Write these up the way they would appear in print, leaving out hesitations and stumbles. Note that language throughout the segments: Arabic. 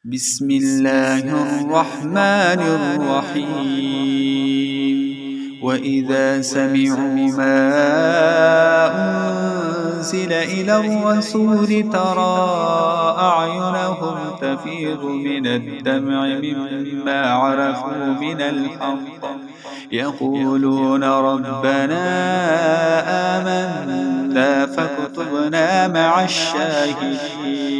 بسم الله الرحمن الرحيم. وإذا سمعوا ما أنزل إلى الرسول ترى أعينهم تفيض من الدمع مما عرفوا من الحق يقولون ربنا آمنا فاكتبنا مع الشاهدين.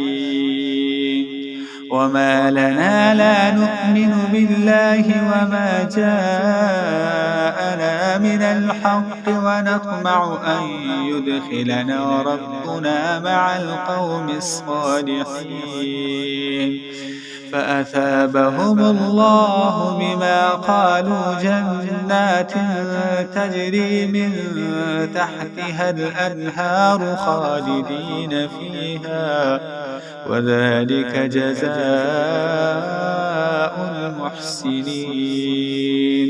وما لنا لا نؤمن بالله وما جاءنا من الحق ونطمع أن يدخلنا ربنا مع القوم الصالحين فأثابهم الله بما قالوا جنات تجري من تحتها الأنهار خالدين فيها وذلك جزاء المحسنين.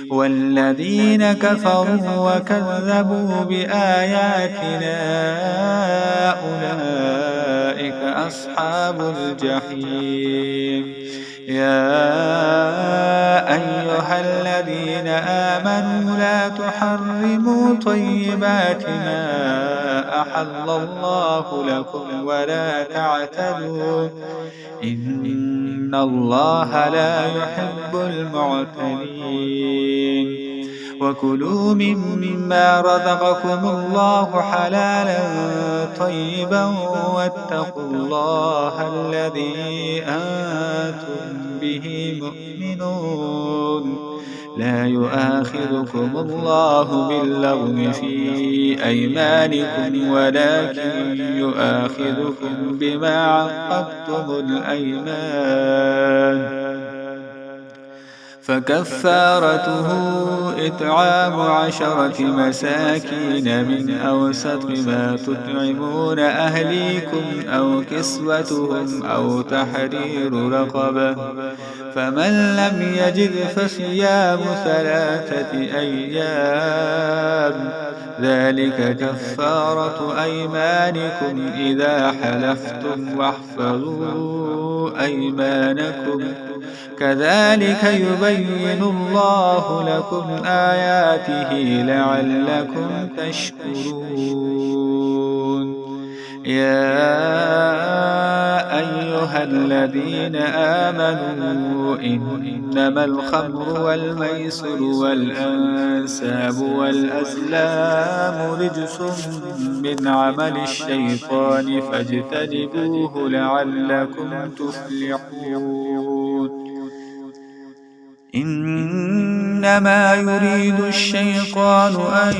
والذين كفروا وكذبوا بآياتنا أولئك أصحاب الجحيم. يا أيها الذين آمنوا لا تحرموا طيبات ما أحل الله لكم ولا تعتدوا إن الله لا يحب المعتدين. وكلوا مما رزقكم الله حلالا طيبا واتقوا الله الذي أنتم به مؤمنون. لا يؤاخذكم الله باللغو في أيمانكم ولكن يؤاخذكم بما عقدتم الأيمان فكفارته إطعام 10 مساكين من أوسط ما تطعمون أهليكم أو كسوتهم أو تحرير رقبة فمن لم يجد فصيام 3 أيام ذلك كفارة أيمانكم إذا حلفتم واحفظوا أيمانكم كذلك يبين الله لكم آياته لعلكم تشكرون. يا أيها الذين آمنوا إنما الخمر والميسر والأنساب والأزلام رجس من عمل الشيطان فاجتنبوه لعلكم تفلحون. إنما يريد الشيطان أن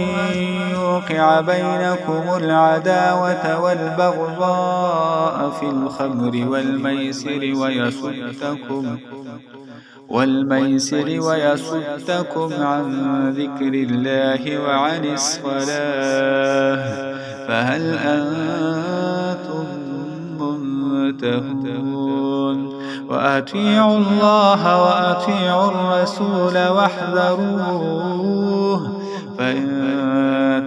يوقع بينكم العداوة والبغضاء في الخمر والميسر ويصدكم عن ذكر الله وعن الصلاة فهل أنتم منتهون. وأطيعوا الله وأطيعوا الرسول واحذروه فإن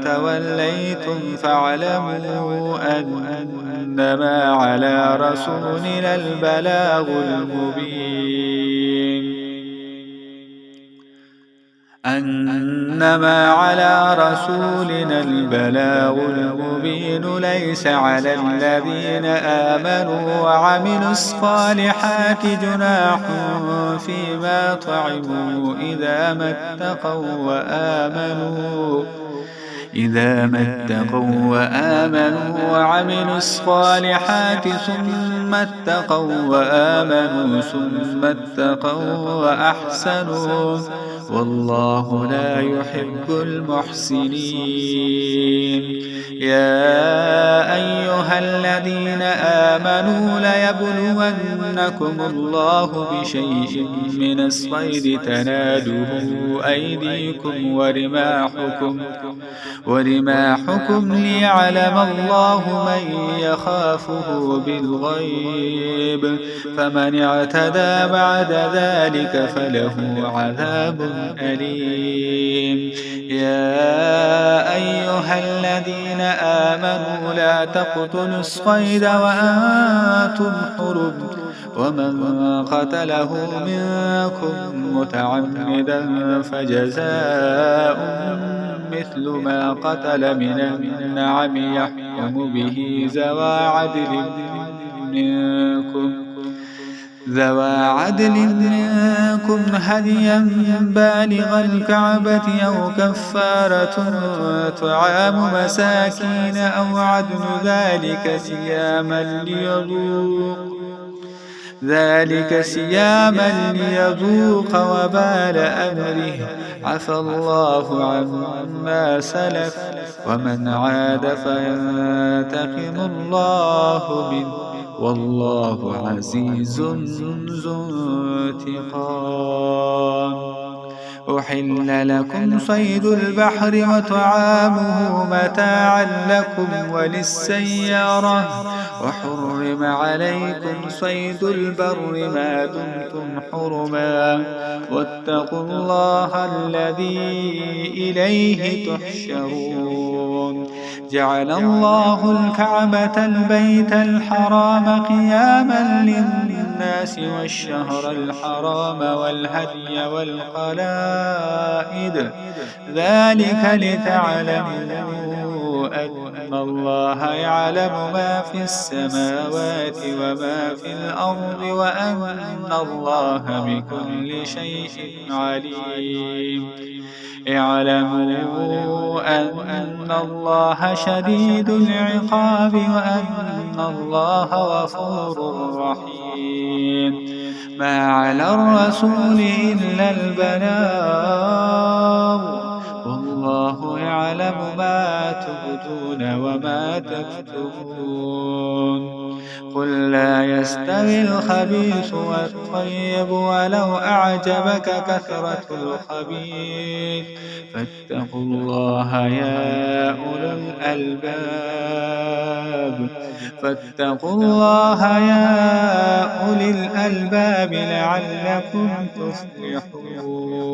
توليتم فاعلموا أنما على رسولنا البلاغ المبين. أنما على رسولنا البلاغ المبين ليس على الذين آمنوا وعملوا الصالحات جناح فيما طعموا إذا ما اتقوا وآمنوا وعملوا الصالحات ثم اتقوا وآمنوا ثم اتقوا وأحسنوا والله لا يحب المحسنين. يا أيها الذين آمنوا ليبلونكم الله بشيء من الصيد تناله أيديكم ورماحكم ليعلم الله من يخافه بالغيب فمن اعتدى بعد ذلك فله عذاب أليم. يا أيها الذين آمنوا لا تقتلوا الصيد وأنتم حرم ومن قتله منكم متعمدا فجزاء مثل ما قتل من النعم يحكم به ذوى عدل منكم هديا بالغ الكعبة أو كفارة طعام مساكين أو عدل ذلك صياما ليذوق وبال أمره عفى الله عما سلف ومن عاد فينتقم الله منه والله عزيز ذو انتقام. أحل لكم صيد البحر وطعامه متاعا لكم وللسيارة وحرم عليكم صيد البر ما دمتم حرما واتقوا الله الذي إليه تحشرون. جعل الله الكعبة البيت الحرام قياما للناس والشهر الحرام والهدي والقلائد ذلك لتعلموا أن الله يعلم ما في السماوات وما في الأرض وأن الله بكل شيء عليم. اعلموا أن الله شديد العقاب وأن الله غفور رحيم. ما على الرسول إلا البلاغ والله يعلم ما تبدون وما تكتمون. قل لا يستوي الخبيث والطيب ولو أعجبك كثرة الخبيث فاتقوا الله يا أولي الألباب لعلكم تفلحون.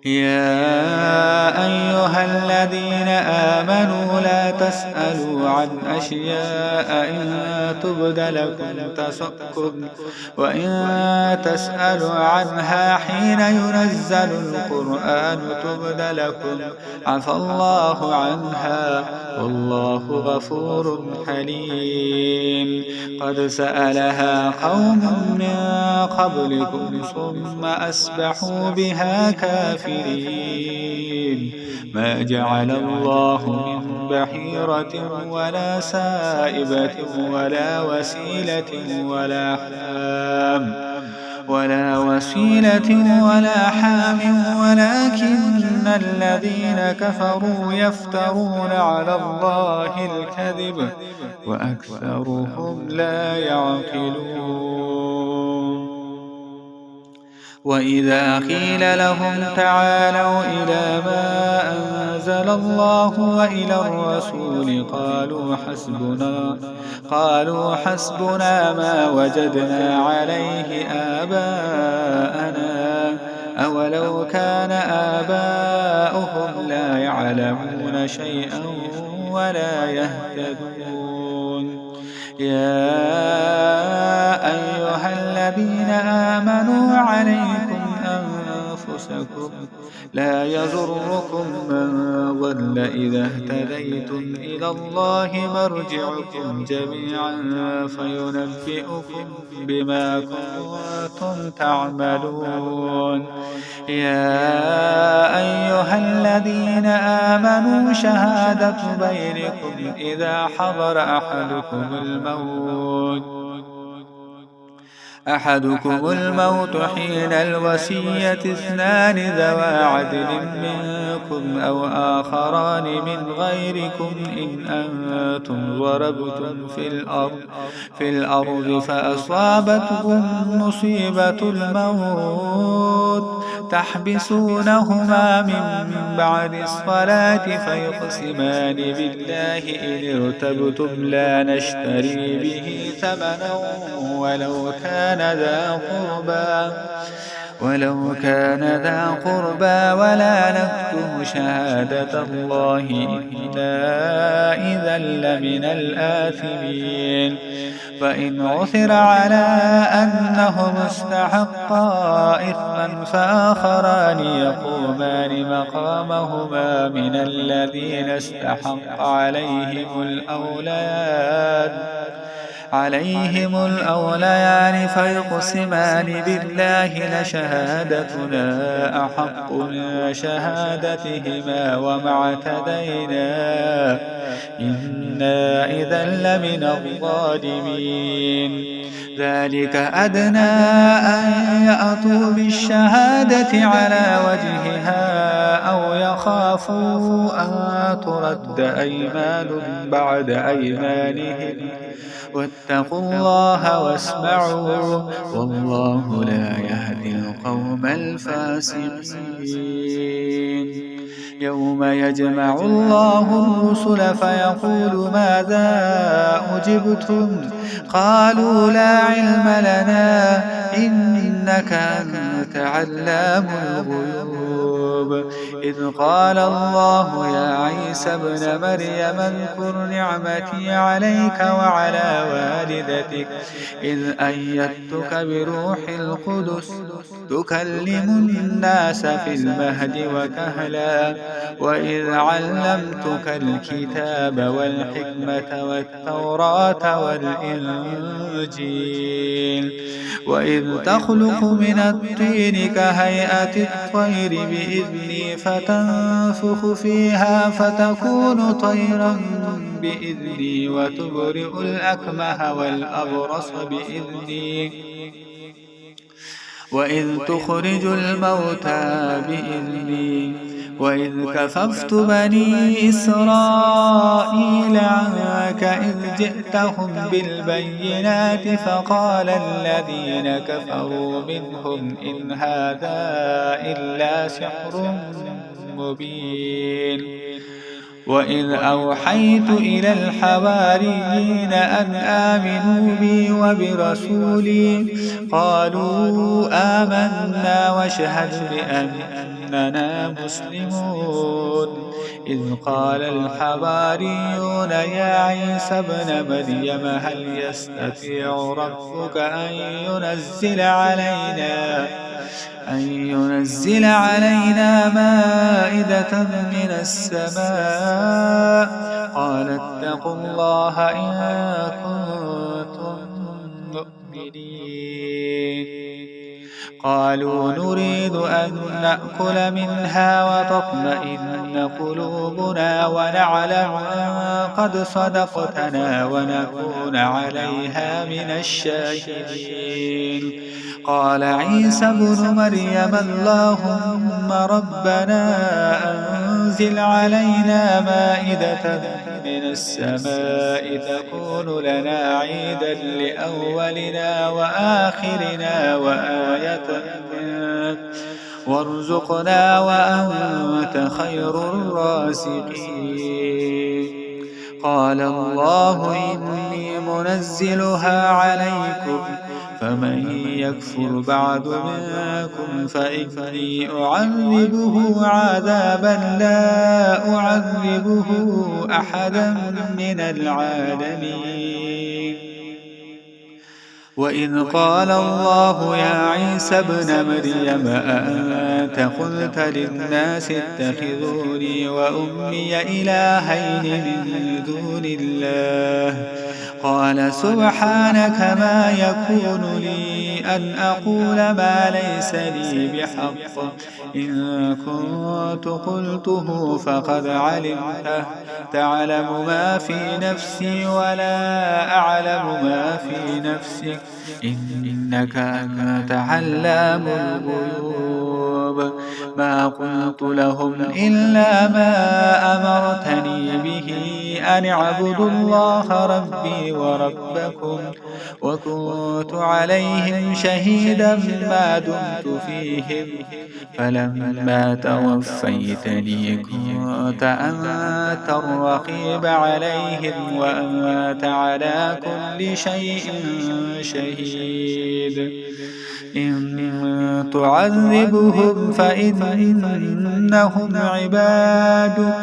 يا أيها الذين آمنوا لا تسألوا عن أشياء إن تبد لكم تسؤكم وإن تسألوا عنها حين ينزل القرآن تبد لكم عفى الله عنها والله غفور حليم. قد سألها قوم من قبلكم ثم أصبحوا بها كافرين. ما جعل الله من بحيرة ولا سائبة ولا وسيلة ولا حام ولكن الذين كفروا يفترون على الله الكذب وأكثرهم لا يعقلون. وإذا قيل لهم تعالوا إلى ما أنزل الله وإلى الرسول قالوا حسبنا ما وجدنا عليه آباءنا أولو كان آباؤهم لا يعلمون شيئا ولا يهتدون. يا أيها الذين آمنوا عليكم أنفسكم لا يضركم من ضل إذا اهتديتم إلى الله مرجعكم جميعا فينبئكم بما كنتم تعملون. يا أيها الذين آمنوا شهادة بينكم إذا حضر أحدكم الموت حين الوصية اثنان ذوى عدل منكم أو آخران من غيركم إن أنتم ضربتم في الأرض فأصابتكم مصيبة الموت تحبسونهما من بعد الصلاة فيقسمان بالله إن ارتبتم لا نشتري به ثمنا ولو كان ذا قربى ولو كان ذا قربى ولا نكتم شهادة الله إلا إذا لمن الآثمين. فإن عثر على أنهما استحقا إثما فآخران يقومان مقامهما من الذين استحق عليهم الأوليان فيقسمان بالله لشهادتنا أحق من شهادتهما وما اعتدينا إنا إذا لمن الظالمين. ذلك أدنى أن يأتوا بالشهادة على وجهها أو يخافوا أن ترد أيمان بعد أيمانهم واتقوا الله واسمعوا والله لا يهدي القوم الفاسقين. يوم يجمع الله الرسل فيقول ماذا أجبتم قالوا لا علم لنا إنك أنت علام الغيوب. إذ قال الله يا عيسى ابن مريم اذكر نعمتي عليك وعلى والدتك إذ أيدتك بروح القدس تكلم الناس في المهد وكهلا وإذ علمتك الكتاب والحكمة والتوراة والإنجيل وإذ تخلق من الطين كهيئة الطير بإذني فتنفخ فيها فتكون طيرا بإذني وتبرئ الأكمه والأبرص بإذني وإذ تخرج الموتى بإذني وإذ كففت بني إسرائيل عنك إذ جئتهم بالبينات فقال الذين كفروا منهم إن هذا إلا سحر مبين. وإذ أوحيت إلى الحواريين أن آمنوا بي وبرسولي قالوا آمنا واشهد بأننا مسلمون. إذ قال الحواريون يا عيسى ابن مريم هل يستطيع ربك أن ينزل علينا مائدة من السماء قال اتقوا الله إن كنتم مؤمنين. قالوا نريد أن نأكل منها وتطمئن قلوبنا ونعلم أن قد صدقتنا ونكون عليها من الشاهدين. قال عيسى ابن مريم اللهم ربنا أنزل علينا مائدة من السماء تكون لنا عيدا لأولنا وآخرنا وآية منك وارزقنا وأنت خير الرازقين. قال الله إني منزلها عليكم فمن يكفر بعد منكم فإني أعذبه عذابا لا أعذبه أحدا من العالمين. وإذ قال الله يا عيسى ابن مريم أأنت قلت للناس اتخذوني وأمي إلهين من دون الله قال سبحانك ما يكون لي أن أقول ما ليس لي بحق إن كنت قلته فقد علمته تعلم ما في نفسي ولا أعلم ما في نفسك إنك أنت علام الغيوب. القلوب ما قلت لهم إلا ما أمرتني به أن اعبدوا الله ربي وربكم وكنت عليهم شهيدا ما دمت فيهم فلما توفيتني كنت أنت الرقيب عليهم وأنت على كل شيء شهيد إن تعذبهم فإنهم عبادك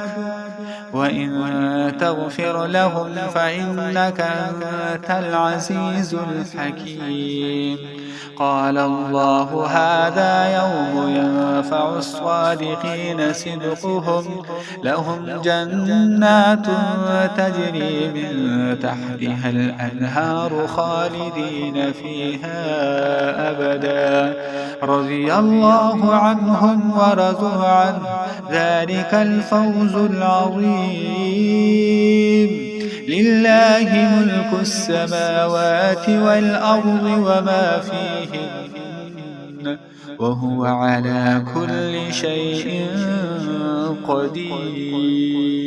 وإن تغفر لهم فإنك أنت العزيز الحكيم قال الله هذا يوم ينفع الصادقين صدقهم لهم جنات تجري من تحتها الأنهار خالدين فيها أبدا رضي الله عنهم ورضوا عنه ذلك الفوز العظيم لله ملك السماوات والأرض وما فيهن وهو على كل شيء قدير.